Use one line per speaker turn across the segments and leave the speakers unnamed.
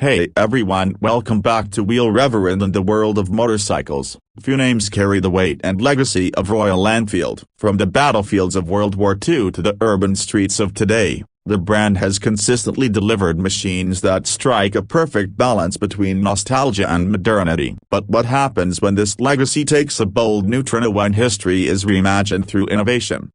Hey everyone, welcome back to Wheel Reverend in the world of motorcycles. Few names carry the weight and legacy of Royal Enfield. From the battlefields of World War II to the urban streets of today, the brand has consistently delivered machines that strike a perfect balance between nostalgia and modernity. But what happens when this legacy takes a bold new turn when history is reimagined through innovation?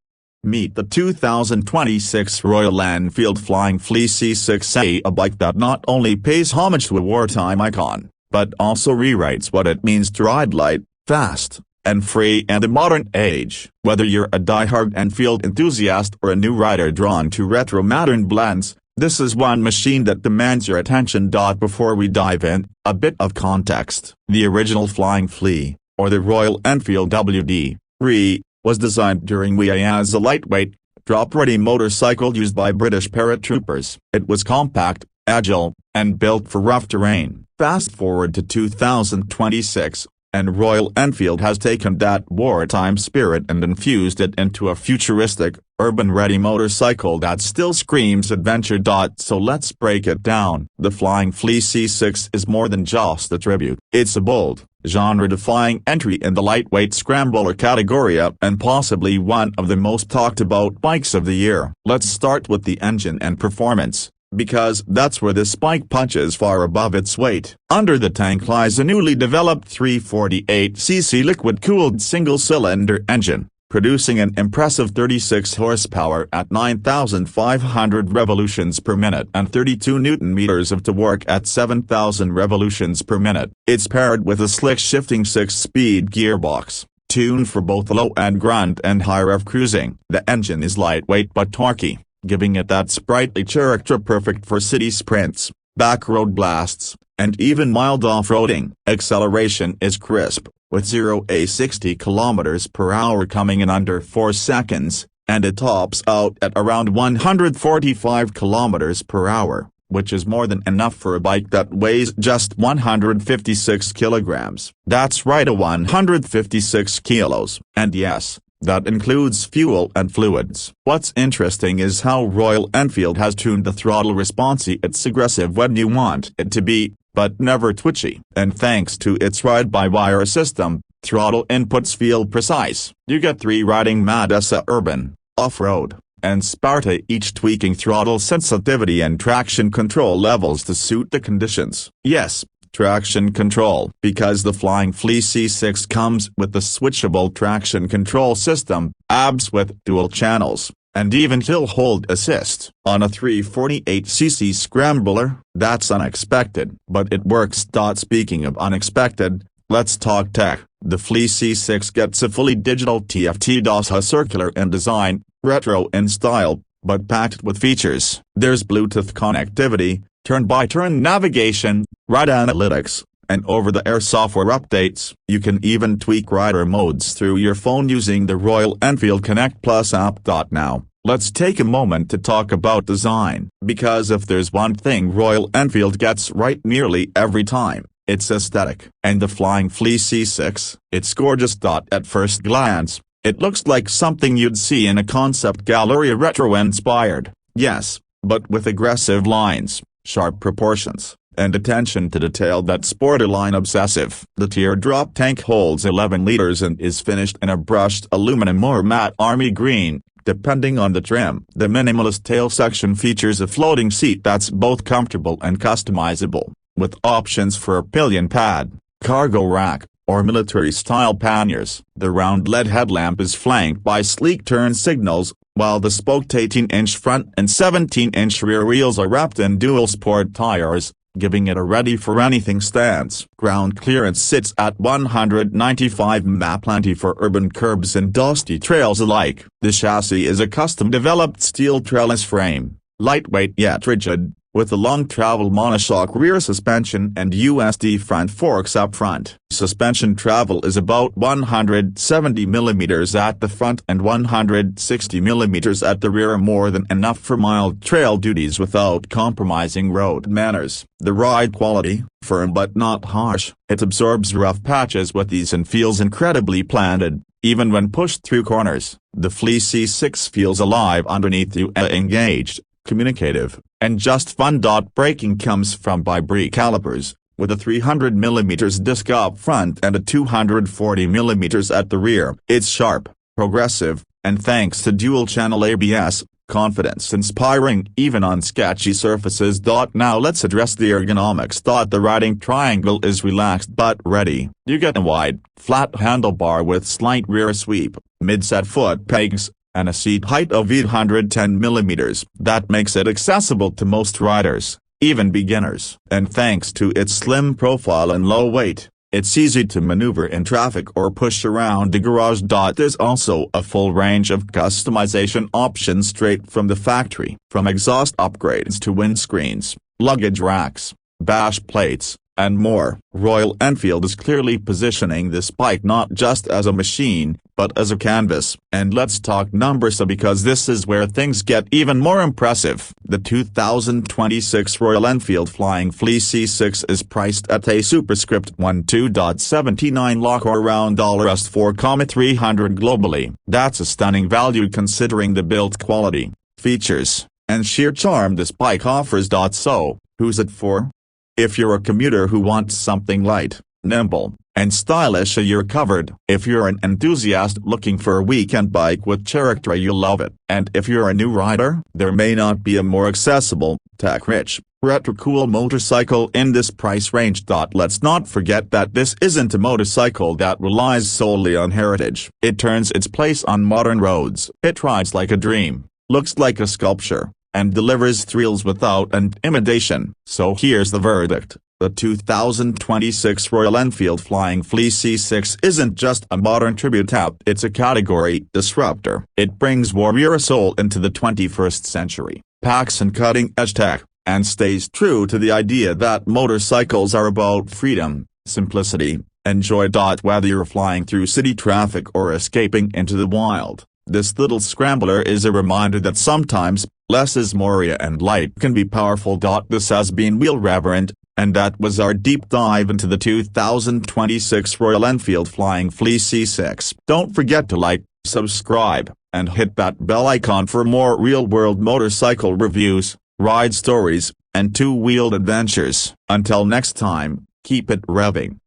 Meet the 2026 Royal Enfield Flying Flea C6, a bike that not only pays homage to a wartime icon, but also rewrites what it means to ride light, fast, and free in the modern age. Whether you're a die-hard Enfield enthusiast or a new rider drawn to retro modern blends, this is one machine that demands your attention. Before we dive in, a bit of context. The original Flying Flea, or the Royal Enfield WWII, was designed during WWII as a lightweight, drop-ready motorcycle used by British paratroopers. It was compact, agile, and built for rough terrain. Fast forward to 2026, and Royal Enfield has taken that wartime spirit and infused it into a futuristic, urban-ready motorcycle that still screams adventure. So let's break it down. The Flying Flea C6 is more than just a tribute. It's a bold, genre-defying entry in the lightweight scrambler category and possibly one of the most talked-about bikes of the year. Let's start with the engine and performance, because that's where this bike punches far above its weight. Under the tank lies a newly developed 348cc liquid-cooled single-cylinder engine, producing an impressive 36 horsepower at 9,500 revolutions per minute and 32 Nm of torque at 7,000 revolutions per minute. It's paired with a slick shifting 6-speed gearbox, tuned for both low and grunt and high rev cruising. The engine is lightweight but torquey, giving it that sprightly character perfect for city sprints, backroad blasts, and even mild off-roading. Acceleration is crisp, with 0-60 km/h coming in under 4 seconds, and it tops out at around 145 km/h, which is more than enough for a bike that weighs just 156 kilograms. That's right, 156 kilos. And yes, that includes fuel and fluids. What's interesting is how Royal Enfield has tuned the throttle response. It's aggressive when you want it to be, but never twitchy. And thanks to its ride-by-wire system, throttle inputs feel precise. You get 3 riding modes: urban, off-road, and Sparta, each tweaking throttle sensitivity and traction control levels to suit the conditions. Yes, traction control, because the Flying Flea C6 comes with the switchable traction control system, ABS with dual channels, and even hill hold assist. On a 348cc scrambler, that's unexpected, but it works. Speaking of unexpected, let's talk tech. The Flea C6 gets a fully digital TFT DOS, circular in design, retro in style, but packed with features. There's Bluetooth connectivity, turn-by-turn navigation, ride analytics, and over-the-air software updates. You can even tweak rider modes through your phone using the Royal Enfield Connect Plus app. Now, let's take a moment to talk about design, because if there's one thing Royal Enfield gets right nearly every time, it's aesthetic. And the Flying Flea C6, it's gorgeous. At first glance, it looks like something you'd see in a concept gallery, retro-inspired, yes, but with aggressive lines, sharp proportions, and attention to detail that's borderline obsessive. The teardrop tank holds 11 liters and is finished in a brushed aluminum or matte army green, depending on the trim. The minimalist tail section features a floating seat that's both comfortable and customizable, with options for a pillion pad, cargo rack, or military-style panniers. The round LED headlamp is flanked by sleek turn signals, while the spoked 18-inch front and 17-inch rear wheels are wrapped in dual-sport tires, giving it a ready-for-anything stance. Ground clearance sits at 195 mm, plenty for urban curbs and dusty trails alike. The chassis is a custom-developed steel trellis frame, lightweight yet rigid, with a long travel monoshock rear suspension and USD front forks up front. Suspension travel is about 170 mm at the front and 160 mm at the rear, more than enough for mild trail duties without compromising road manners. The ride quality, firm but not harsh, it absorbs rough patches with ease and feels incredibly planted, even when pushed through corners. The Flea C6 feels alive underneath you, engaged, communicative, and just fun. Braking comes from bi-brake calipers, with a 300mm disc up front and a 240mm at the rear. It's sharp, progressive, and thanks to dual-channel ABS, confidence-inspiring even on sketchy surfaces. Now let's address the ergonomics. The riding triangle is relaxed but ready. You get a wide, flat handlebar with slight rear sweep, mid-set foot pegs, and a seat height of 810mm. That makes it accessible to most riders, even beginners. And thanks to its slim profile and low weight, it's easy to maneuver in traffic or push around the garage. There's also a full range of customization options straight from the factory, from exhaust upgrades to windscreens, luggage racks, bash plates, and more. Royal Enfield is clearly positioning this bike not just as a machine, but as a canvas. And let's talk numbers because this is where things get even more impressive. The 2026 Royal Enfield Flying Flea C6 is priced at a superscript 12.79 lakh or around $4,300 globally. That's a stunning value considering the build quality, features, and sheer charm this bike offers. So, who's it for? If you're a commuter who wants something light, nimble, and stylish, you're covered. If you're an enthusiast looking for a weekend bike with character, you'll love it. And if you're a new rider, there may not be a more accessible, tech-rich, retro-cool motorcycle in this price range. Let's not forget that this isn't a motorcycle that relies solely on heritage. It turns its place on modern roads. It rides like a dream, looks like a sculpture, and delivers thrills without intimidation. So here's the verdict. The 2026 Royal Enfield Flying Flea C6 isn't just a modern tribute app, it's a category disruptor. It brings warrior soul into the 21st century, packs in cutting-edge tech, and stays true to the idea that motorcycles are about freedom, simplicity, and joy. Whether you're flying through city traffic or escaping into the wild, this little scrambler is a reminder that sometimes, less is more, and light can be powerful. This has been Wheel Reverend, and that was our deep dive into the 2026 Royal Enfield Flying Flea C6. Don't forget to like, subscribe, and hit that bell icon for more real-world motorcycle reviews, ride stories, and two-wheeled adventures. Until next time, keep it revving.